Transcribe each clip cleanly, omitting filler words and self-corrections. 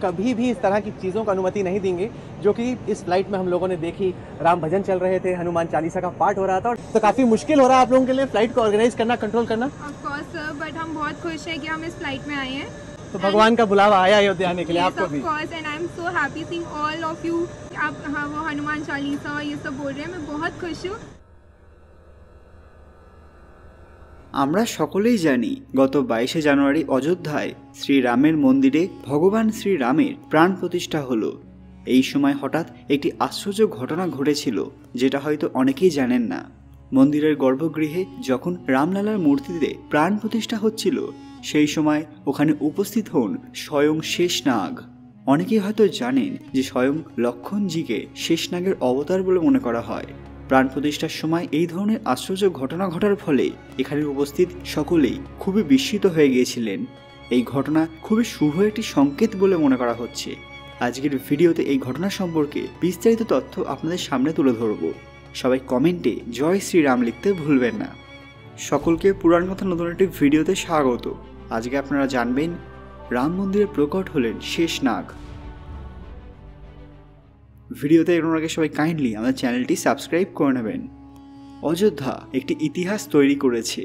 कभी भी इस तरह की चीज़ों को अनुमति नहीं देंगे जो कि इस फ्लाइट में हम लोगों ने देखी। राम भजन चल रहे थे, हनुमान चालीसा का पाठ हो रहा था, तो काफ़ी मुश्किल हो रहा है आप लोगों के लिए फ्लाइट को ऑर्गेनाइज करना, कंट्रोल करना। ऑफ कोर्स सर, बट हम बहुत खुश हैं कि हम इस फ्लाइट में आए हैं। तो भगवान का बुलावा आया अयोध्या आने के लिए आपको भी। Of course, and I am so happy seeing all of you. आप हाँ वो हनुमान चालीसा और ये सब बोल रहे हैं, मैं बहुत खुश हूँ। আমরা সকলেই জানি গত 22শে জানুয়ারি অযোধ্যায় শ্রীরামের মন্দিরে ভগবান শ্রীরামের প্রাণ প্রতিষ্ঠা হলো। এই সময় হঠাৎ একটি আশ্চর্য ঘটনা ঘটেছিল যেটা হয়তো অনেকেই জানেন না। মন্দিরের গর্ভগৃহে যখন রামলালার মূর্তিতে প্রাণ প্রতিষ্ঠা হচ্ছিল সেই সময় ওখানে উপস্থিত হন স্বয়ং শেষনাগ। অনেকেই হয়তো জানেন যে স্বয়ং লক্ষণজিকে শেষনাগের অবতার বলে মনে করা হয়। প্রাণ প্রতিষ্ঠার সময় এই ধরনের আশ্চর্য ঘটনা ঘটার ফলে এখানে উপস্থিত সকলেই খুবই বিস্মিত হয়ে গিয়েছিলেন। এই ঘটনা খুবই শুভ একটি সংকেত বলে মনে করা হচ্ছে। আজকের ভিডিওতে এই ঘটনা সম্পর্কে বিস্তারিত তথ্য আপনাদের সামনে তুলে ধরব। সবাই কমেন্টে জয় শ্রীরাম লিখতে ভুলবেন না। সকলকে পুরাণ কথা নতুন একটি ভিডিওতে স্বাগত। আজকে আপনারা জানবেন রাম মন্দিরে প্রকট হলেন শেষনাগ। ভিডিওতে এগোনোর আগে সবাই কাইন্ডলি আমাদের চ্যানেলটি সাবস্ক্রাইব করে নেবেন। অযোধ্যা একটি ইতিহাস তৈরি করেছে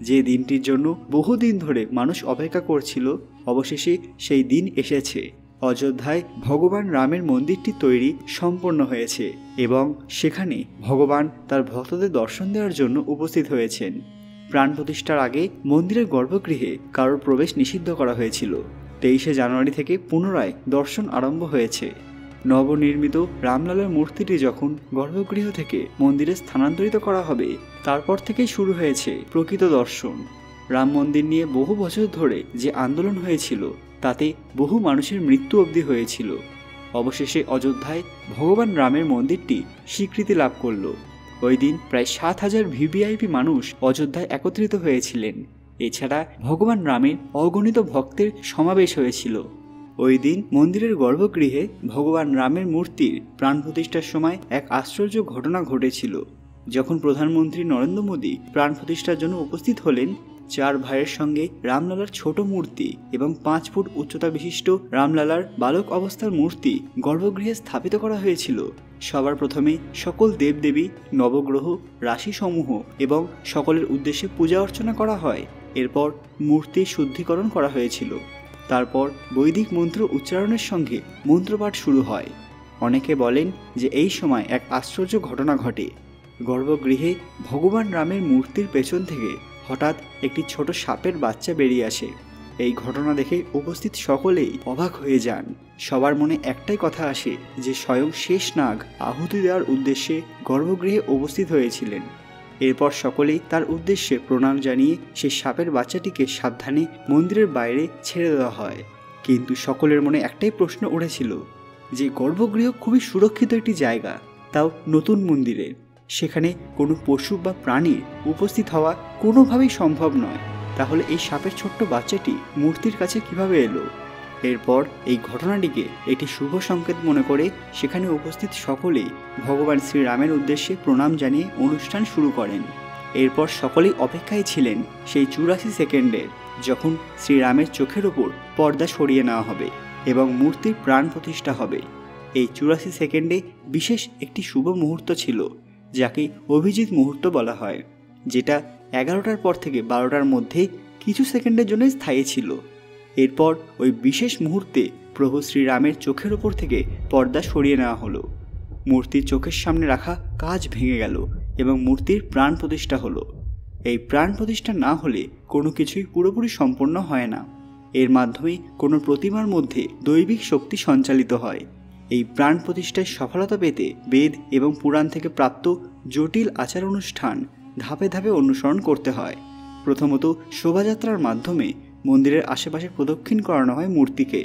যে দিনটির জন্য বহুদিন ধরে মানুষ অপেক্ষা করছিল। অবশেষে সেই দিন এসেছে। অযোধ্যায় ভগবান রামের মন্দিরটি তৈরি সম্পন্ন হয়েছে এবং সেখানে ভগবান তার ভক্তদের দর্শন দেওয়ার জন্য উপস্থিত হয়েছেন। প্রাণ প্রতিষ্ঠার আগে মন্দিরের গর্ভগৃহে কারোর প্রবেশ নিষিদ্ধ করা হয়েছিল। 23শে জানুয়ারি থেকে পুনরায় দর্শন আরম্ভ হয়েছে। নবনির্মিত রামলালার মূর্তিটি যখন গর্ভগৃহ থেকে মন্দিরে স্থানান্তরিত করা হবে তারপর থেকেই শুরু হয়েছে প্রকৃত দর্শন। রাম মন্দির নিয়ে বহু বছর ধরে যে আন্দোলন হয়েছিল তাতে বহু মানুষের মৃত্যু অবধি হয়েছিল। অবশেষে অযোধ্যায় ভগবান রামের মন্দিরটি স্বীকৃতি লাভ করল। ওই দিন প্রায় 7000 ভিভিআইপি মানুষ অযোধ্যায় একত্রিত হয়েছিলেন। এছাড়া ভগবান রামের অগণিত ভক্তের সমাবেশ হয়েছিল। ওই দিন মন্দিরের গর্ভগৃহে ভগবান রামের মূর্তির প্রাণ প্রতিষ্ঠার সময় এক আশ্চর্য ঘটনা ঘটেছিল। যখন প্রধানমন্ত্রী নরেন্দ্র মোদী প্রাণ প্রতিষ্ঠার জন্য উপস্থিত হলেন 4 ভাইয়ের সঙ্গে রামলালার ছোট মূর্তি এবং 5 ফুট উচ্চতা বিশিষ্ট রামলালার বালক অবস্থার মূর্তি গর্ভগৃহে স্থাপিত করা হয়েছিল। সবার প্রথমে সকল দেবদেবী, নবগ্রহ, রাশিসমূহ এবং সকলের উদ্দেশ্যে পূজা অর্চনা করা হয়। এরপর মূর্তির শুদ্ধিকরণ করা হয়েছিল। তারপর বৈদিক মন্ত্র উচ্চারণের সঙ্গে মন্ত্রপাঠ শুরু হয়। অনেকে বলেন যে এই সময় এক আশ্চর্য ঘটনা ঘটে। গর্ভগৃহে ভগবান রামের মূর্তির পেছন থেকে হঠাৎ একটি ছোট সাপের বাচ্চা বেরিয়ে আসে। এই ঘটনা দেখে উপস্থিত সকলেই অবাক হয়ে যান। সবার মনে একটাই কথা আসে যে স্বয়ং শেষনাগ আহুতি দেওয়ার উদ্দেশ্যে গর্ভগৃহে উপস্থিত হয়েছিলেন। এরপর সকলেই তার উদ্দেশ্যে প্রণাম জানিয়ে সেই সাপের বাচ্চাটিকে সাবধানে মন্দিরের বাইরে ছেড়ে দেওয়া হয়। কিন্তু সকলের মনে একটাই প্রশ্ন উঠেছিল যে গর্ভগৃহ খুবই সুরক্ষিত একটি জায়গা, তাও নতুন মন্দিরে, সেখানে কোনো পশু বা প্রাণীর উপস্থিত হওয়া কোনোভাবেই সম্ভব নয়। তাহলে এই সাপের ছোট্ট বাচ্চাটি মূর্তির কাছে কিভাবে এলো? এরপর এই ঘটনাটিকে একটি শুভ সংকেত মনে করে সেখানে উপস্থিত সকলেই ভগবান শ্রীরামের উদ্দেশ্যে প্রণাম জানিয়ে অনুষ্ঠান শুরু করেন। এরপর সকলেই অপেক্ষায় ছিলেন সেই 84 সেকেন্ডের, যখন শ্রীরামের চোখের ওপর পর্দা সরিয়ে নেওয়া হবে এবং মূর্তির প্রাণ প্রতিষ্ঠা হবে। এই 84 সেকেন্ডে বিশেষ একটি শুভ মুহূর্ত ছিল যাকে অভিজিৎ মুহূর্ত বলা হয়, যেটা 11টার পর থেকে 12টার মধ্যে কিছু সেকেন্ডের জন্য স্থায়ী ছিল। এরপর ওই বিশেষ মুহূর্তে প্রভু শ্রীরামের চোখের ওপর থেকে পর্দা সরিয়ে নেওয়া হলো। মূর্তির চোখের সামনে রাখা কাঁচ ভেঙে গেল এবং মূর্তির প্রাণ প্রতিষ্ঠা হলো। এই প্রাণ প্রতিষ্ঠা না হলে কোনো কিছুই পুরোপুরি সম্পন্ন হয় না। এর মাধ্যমে কোনো প্রতিমার মধ্যে দৈবিক শক্তি সঞ্চালিত হয়। এই প্রাণ প্রতিষ্ঠায় সফলতা পেতে বেদ এবং পুরাণ থেকে প্রাপ্ত জটিল আচার অনুষ্ঠান ধাপে ধাপে অনুসরণ করতে হয়। প্রথমত শোভাযাত্রার মাধ্যমে মন্দিরের আশেপাশে প্রদক্ষিণ করানো হয় মূর্তিকে।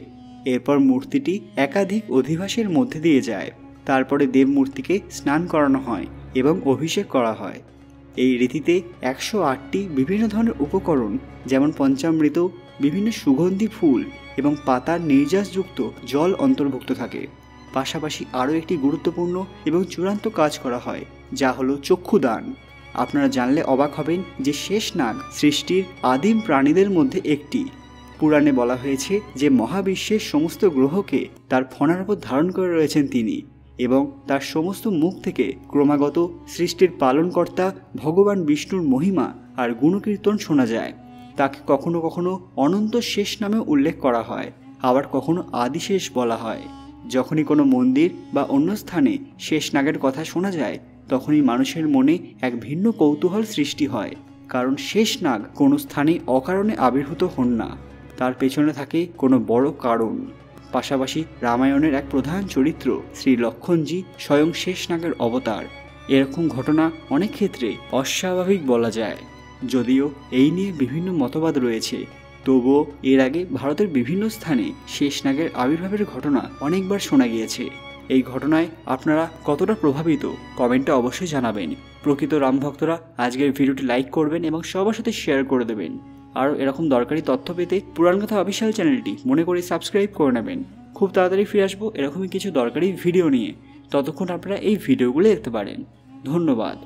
এরপর মূর্তিটি একাধিক অধিবাসের মধ্যে দিয়ে যায়। তারপরে দেব মূর্তিকে স্নান করানো হয় এবং অভিষেক করা হয়। এই রীতিতে 108টি বিভিন্ন ধরনের উপকরণ যেমন পঞ্চামৃত, বিভিন্ন সুগন্ধি ফুল এবং পাতার নির্যাসযুক্ত জল অন্তর্ভুক্ত থাকে। পাশাপাশি আরও একটি গুরুত্বপূর্ণ এবং চূড়ান্ত কাজ করা হয়, যা হলো চক্ষুদান। আপনারা জানলে অবাক হবেন যে শেষনাগ সৃষ্টির আদিম প্রাণীদের মধ্যে একটি। পুরাণে বলা হয়েছে যে মহাবিশ্বের সমস্ত গ্রহকে তার ফণার উপর ধারণ করে রয়েছেন তিনি এবং তার সমস্ত মুখ থেকে ক্রমাগত সৃষ্টির পালনকর্তা ভগবান বিষ্ণুর মহিমা আর গুণকীর্তন শোনা যায়। তাকে কখনো কখনো অনন্ত শেষ নামে উল্লেখ করা হয়, আবার কখনো আদিশেষ বলা হয়। যখনই কোনো মন্দির বা অন্য স্থানে শেষ নাগের কথা শোনা যায় তখনই মানুষের মনে এক ভিন্ন কৌতূহল সৃষ্টি হয়, কারণ শেষ নাগ কোনো স্থানে অকারণে আবির্ভূত হন না, তার পেছনে থাকে কোনো বড় কারণ। পাশাপাশি রামায়ণের এক প্রধান চরিত্র শ্রী লক্ষণজি স্বয়ং শেষ নাগের অবতার। এরকম ঘটনা অনেক ক্ষেত্রে অস্বাভাবিক বলা যায়। যদিও এই নিয়ে বিভিন্ন মতবাদ রয়েছে, তবুও এর আগে ভারতের বিভিন্ন স্থানে শেষ নাগের আবির্ভাবের ঘটনা অনেকবার শোনা গিয়েছে। এই ঘটনায় আপনারা কতটা প্রভাবিত কমেন্টে অবশ্যই জানাবেন। প্রকৃত রামভক্তরা আজকের ভিডিওটি লাইক করবেন এবং সবার সাথে শেয়ার করে দেবেন। আর এরকম দরকারি তথ্য পেতে পুরাণকথা অফিসিয়াল চ্যানেলটি মনে করে সাবস্ক্রাইব করে নেবেন। খুব তাড়াতাড়ি ফিরে আসবো এরকমই কিছু দরকারি ভিডিও নিয়ে। ততক্ষণ আপনারা এই ভিডিওগুলো দেখতে পারেন। ধন্যবাদ।